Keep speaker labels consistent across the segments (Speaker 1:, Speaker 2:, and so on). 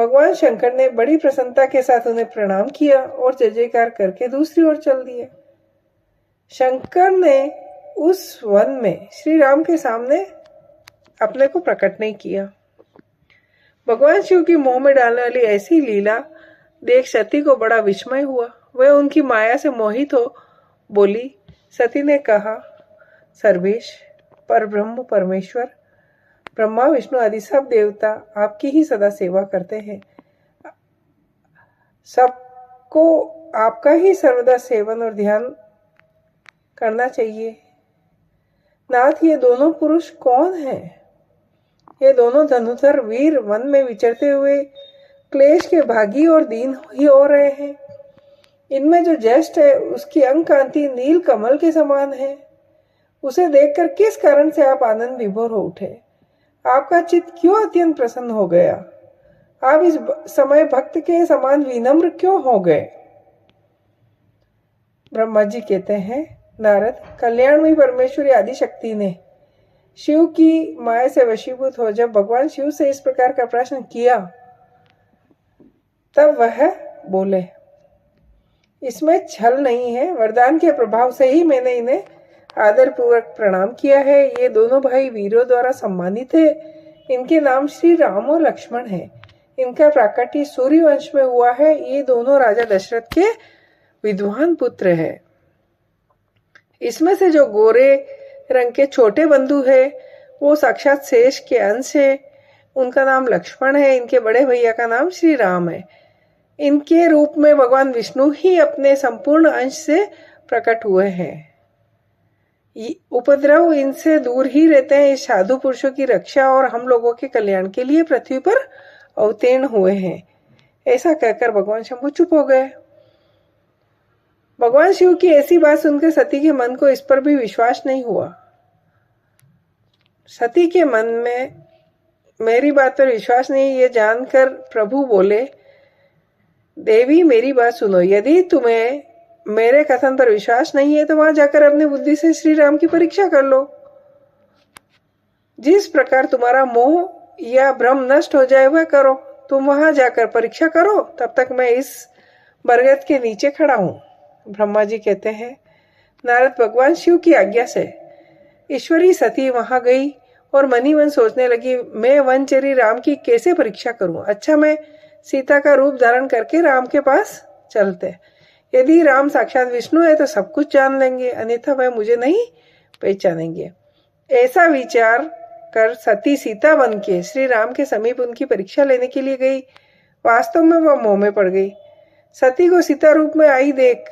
Speaker 1: भगवान शंकर ने बड़ी प्रसन्नता के साथ उन्हें प्रणाम किया और जय जयकार करके दूसरी ओर चल दिए। शंकर ने उस वन में श्री राम के सामने अपने को प्रकट नहीं किया। भगवान शिव की मोह में डालने वाली ऐसी लीला देख सती को बड़ा विस्मय हुआ। वह उनकी माया से मोहित हो बोली। सती ने कहा, सर्वेश, पर ब्रह्म परमेश्वर, ब्रह्मा विष्णु आदि सब देवता आपकी ही सदा सेवा करते हैं। सबको आपका ही सर्वदा सेवन और ध्यान करना चाहिए। नाथ, ये दोनों पुरुष कौन हैं? ये दोनों धनुधर वीर वन में विचरते हुए क्लेश के भागी और दीन ही हो रहे हैं। इनमें जो ज्येष्ठ है उसकी अंग कांति नील कमल के समान है। उसे देखकर किस कारण से आप आनंद विभोर हो उठे? आपका चित्त क्यों अत्यंत प्रसन्न हो गया? आप इस समय भक्त के समान विनम्र क्यों हो गए? ब्रह्मा जी कहते हैं, नारद, कल्याणमयी परमेश्वरी आदि शक्ति ने शिव की माया से वशीभूत हो जब भगवान शिव से इस प्रकार का प्रश्न किया, तब वह बोले, इसमें छल नहीं है। वरदान के प्रभाव से ही मैंने इन्हें आदर पूर्वक प्रणाम किया है। ये दोनों भाई वीरों द्वारा सम्मानित है। इनके नाम श्री राम और लक्ष्मण है। इनका प्राकट्य सूर्य वंश में हुआ है। ये दोनों राजा दशरथ के विद्वान पुत्र है। इसमें से जो गोरे रंग के छोटे बंधु है वो साक्षात शेष के अंश है। उनका नाम लक्ष्मण है। इनके बड़े भैया का नाम श्री राम है। इनके रूप में भगवान विष्णु ही अपने संपूर्ण अंश से प्रकट हुए हैं। उपद्रव इनसे दूर ही रहते हैं। इस साधु पुरुषों की रक्षा और हम लोगों के कल्याण के लिए पृथ्वी पर अवतीर्ण हुए हैं। ऐसा कहकर भगवान शंभु चुप हो गए। भगवान शिव की ऐसी बात सुनकर सती के मन को इस पर भी विश्वास नहीं हुआ। सती के मन में मेरी बात पर विश्वास नहीं, ये जानकर प्रभु बोले, देवी मेरी बात सुनो। यदि तुम्हें मेरे कथन पर विश्वास नहीं है तो वहां जाकर अपनी बुद्धि से श्री राम की परीक्षा कर लो। जिस प्रकार तुम्हारा मोह या भ्रम नष्ट हो जाए वह करो। तुम वहां जाकर परीक्षा करो, तब तक मैं इस बरगद के नीचे खड़ा हूं। ब्रह्मा जी कहते हैं, नारद, भगवान शिव की आज्ञा से ईश्वरी सती वहां गई और मनी मन सोचने लगी, मैं वनचरी राम की कैसे परीक्षा करूं। अच्छा, मैं सीता का रूप धारण करके राम के पास चलते। यदि राम साक्षात विष्णु है तो सब कुछ जान लेंगे, अन्यथा वह मुझे नहीं पहचानेंगे। ऐसा विचार कर सती सीता बन के श्री राम के समीप उनकी परीक्षा लेने के लिए गई। वास्तव में वह मोह में पड़ गई। सती को सीता रूप में आई देख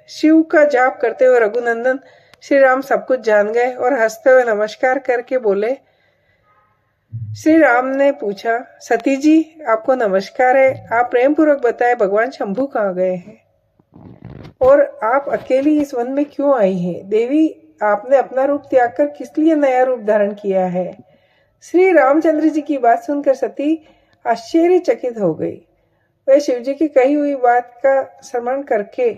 Speaker 1: शिव का जाप करते हुए रघुनंदन श्री राम सब कुछ जान गए और हंसते हुए नमस्कार करके बोले। श्री राम ने पूछा, सती जी, आपको नमस्कार है। आप प्रेम पूर्वक बताए भगवान शंभु कहाँ गए हैं और आप अकेली इस वन में क्यों आई हैं? देवी, आपने अपना रूप त्याग कर किस लिए नया रूप धारण किया है? श्री रामचंद्र जी की बात सुनकर सती आश्चर्यचकित हो गई। वह शिव जी की कही हुई बात का स्मरण करके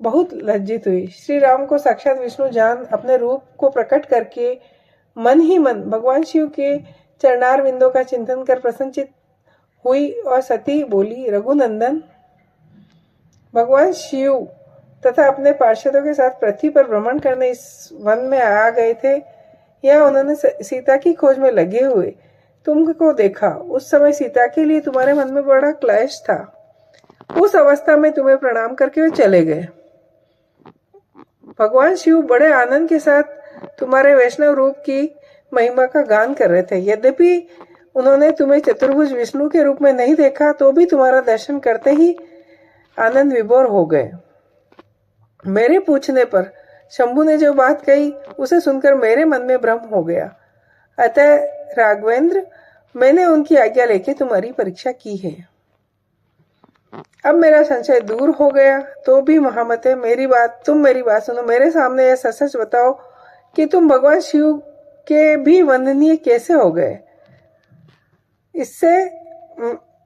Speaker 1: बहुत लज्जित हुई। श्री राम को साक्षात विष्णु जान अपने रूप को प्रकट करके मन ही मन भगवान शिव के चरणार बिंदों का चिंतन कर प्रसन्नचित हुई और सती बोली, रघुनंदन, भगवान शिव तथा अपने पार्षदों के साथ पृथ्वी पर भ्रमण करने इस वन में आ गए थे। यहाँ उन्होंने सीता की खोज में लगे हुए तुमको देखा। उस समय सीता के लिए तुम्हारे मन में बड़ा क्लेश था। उस अवस्था में तुम्हें प्रणाम करके वे चले गए। भगवान शिव बड़े आनंद के साथ तुम्हारे वैष्णव रूप की महिमा का गान कर रहे थे। यद्यपि उन्होंने तुम्हें चतुर्भुज विष्णु के रूप में नहीं देखा तो भी तुम्हारा दर्शन करते ही आनंद विभोर हो गए। मेरे पूछने पर शंभु ने जो बात कही उसे सुनकर मेरे मन में भ्रम हो गया। अतः राघवेंद्र, मैंने उनकी आज्ञा लेके तुम्हारी परीक्षा की है। अब मेरा संशय दूर हो गया। तो भी महामते, तुम मेरी बात सुनो। मेरे सामने यह सच बताओ कि तुम भगवान शिव के भी वंदनीय कैसे हो गए। इससे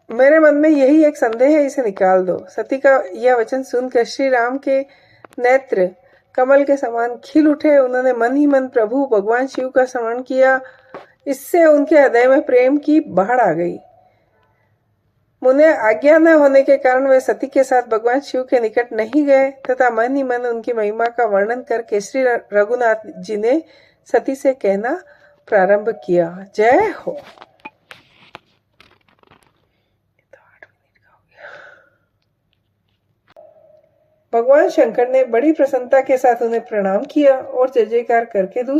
Speaker 1: मेरे मन में यही एक संदेह है, इसे निकाल दो। सती का यह वचन सुनकर श्री राम के नेत्र कमल के समान खिल उठे। उन्होंने मन ही मन प्रभु भगवान शिव का स्मरण किया। इससे उनके हृदय में प्रेम की बाढ़ आ गई। उन्हें आज्ञा न होने के कारण वे सती के साथ भगवान शिव के निकट नहीं गए तथा मन ही मन उनकी महिमा का वर्णन करके श्री रघुनाथ जी ने सती से कहना प्रारंभ किया। जय हो। भगवान शंकर ने बड़ी प्रसन्नता के साथ उन्हें प्रणाम किया और जय जयकार करके दूसरे